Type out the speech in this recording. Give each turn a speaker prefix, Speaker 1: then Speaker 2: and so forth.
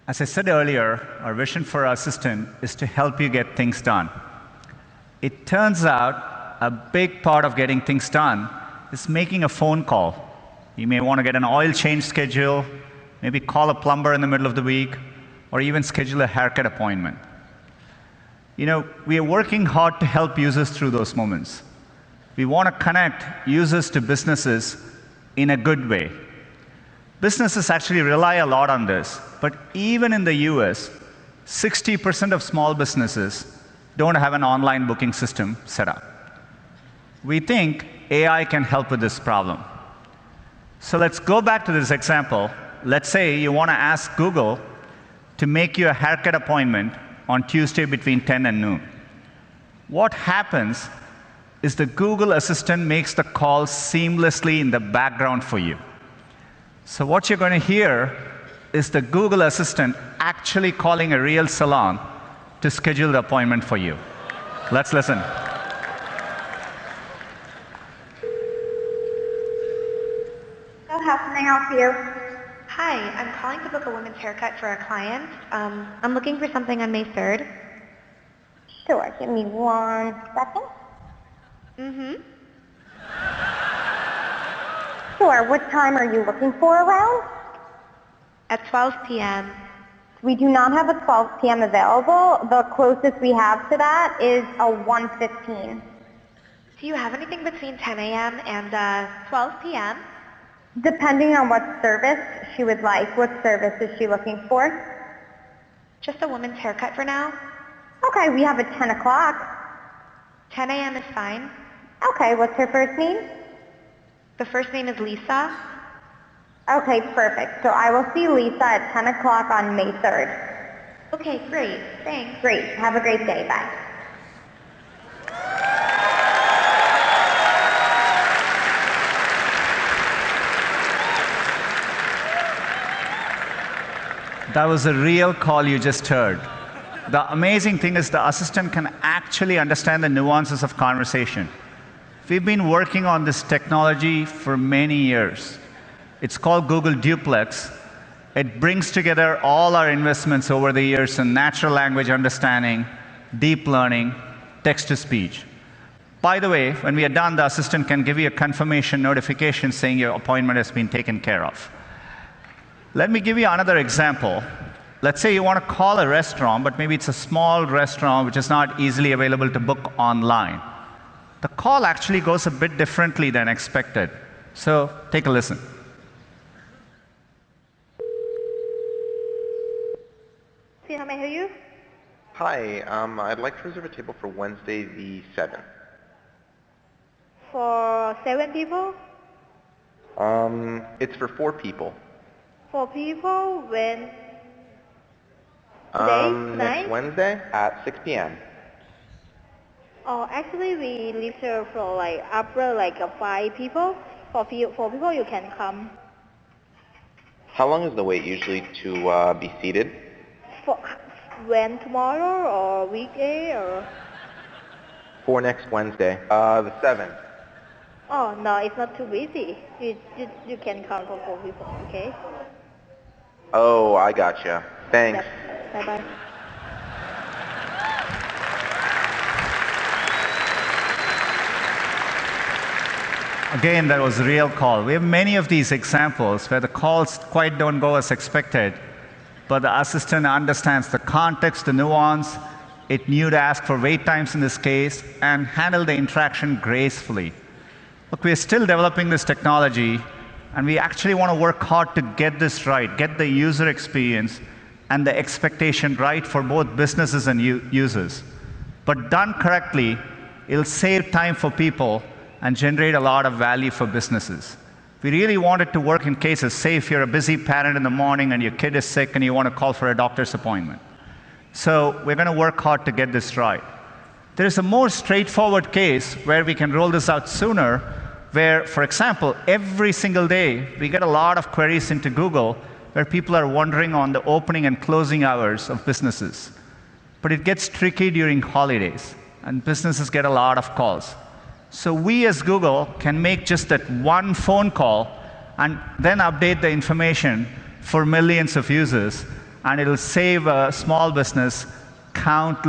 Speaker 1: As I said earlier, our vision for our assistant is to help you get things done. It turns out a big part of getting things done is making a phone call. You may want to get an oil change schedule, maybe call a plumber in the middle of the week, or even schedule a haircut appointment. We are working hard to help users through those moments. We want to connect users to businesses in a good way. Businesses actually rely a lot on this, but even in the US, 60% of small businesses don't have an online booking system set up. We think AI can help with this problem. So let's go back to this example. Let's say you want to ask Google to make you a haircut appointment on Tuesday between 10 and noon. What happens is the Google Assistant makes the call seamlessly in the background for you. So what you're going to hear is the Google Assistant actually calling a real salon to schedule the appointment for you. Let's listen.
Speaker 2: How can I help you?
Speaker 3: Hi, I'm calling to book a women's haircut for a client. I'm looking for something on May 3rd.
Speaker 2: Sure, give me 1 second. Sure, what time are you looking for around?
Speaker 3: At 12 p.m.
Speaker 2: We do not have a 12 p.m. available. The closest we have to that is a 1:15.
Speaker 3: Do you have anything between 10 a.m. and 12 p.m.?
Speaker 2: Depending on what service she would like. What service is she looking for?
Speaker 3: Just a woman's haircut for now.
Speaker 2: Okay, we have a 10 o'clock.
Speaker 3: 10 a.m. is fine.
Speaker 2: Okay, what's her first name?
Speaker 3: The first name is Lisa.
Speaker 2: Okay, perfect. So I will see Lisa at 10 o'clock on May 3rd.
Speaker 3: Okay, great. Thanks.
Speaker 2: Great. Have a great day. Bye.
Speaker 1: That was a real call you just heard. The amazing thing is the assistant can actually understand the nuances of conversation. We've been working on this technology for many years. It's called Google Duplex. It brings together all our investments over the years in natural language understanding, deep learning, text-to-speech. By the way, when we are done, the assistant can give you a confirmation notification saying your appointment has been taken care of. Let me give you another example. Let's say you want to call a restaurant, but maybe it's a small restaurant which is not easily available to book online. The call actually goes a bit differently than expected. So take a listen.
Speaker 2: See how may I help you?
Speaker 4: Hi, I'd like to reserve a table for Wednesday the 7th.
Speaker 2: For 7 people?
Speaker 4: It's for 4 people.
Speaker 2: 4 people when? Today?
Speaker 4: Next Wednesday at 6 p.m.
Speaker 2: Oh, actually we reserve for after 5 people. For 4 people you can come.
Speaker 4: How long is the wait usually to be seated?
Speaker 2: For when, tomorrow or weekday or?
Speaker 4: For next Wednesday, the 7th.
Speaker 2: Oh no, it's not too busy. You can come for 4 people, okay?
Speaker 4: Oh, I gotcha. Thanks.
Speaker 2: Yep. Bye bye.
Speaker 1: Again, that was a real call. We have many of these examples where the calls quite don't go as expected, but the assistant understands the context, the nuance. It knew to ask for wait times in this case and handle the interaction gracefully. Look, we're still developing this technology, and we actually want to work hard to get this right, get the user experience and the expectation right for both businesses and users. But done correctly, it'll save time for people and generate a lot of value for businesses. We really want it to work in cases, say if you're a busy parent in the morning and your kid is sick and you want to call for a doctor's appointment. So we're going to work hard to get this right. There's a more straightforward case where we can roll this out sooner, where, for example, every single day we get a lot of queries into Google where people are wondering on the opening and closing hours of businesses. But it gets tricky during holidays, and businesses get a lot of calls. So we as Google can make just that one phone call and then update the information for millions of users and it'll save a small business countless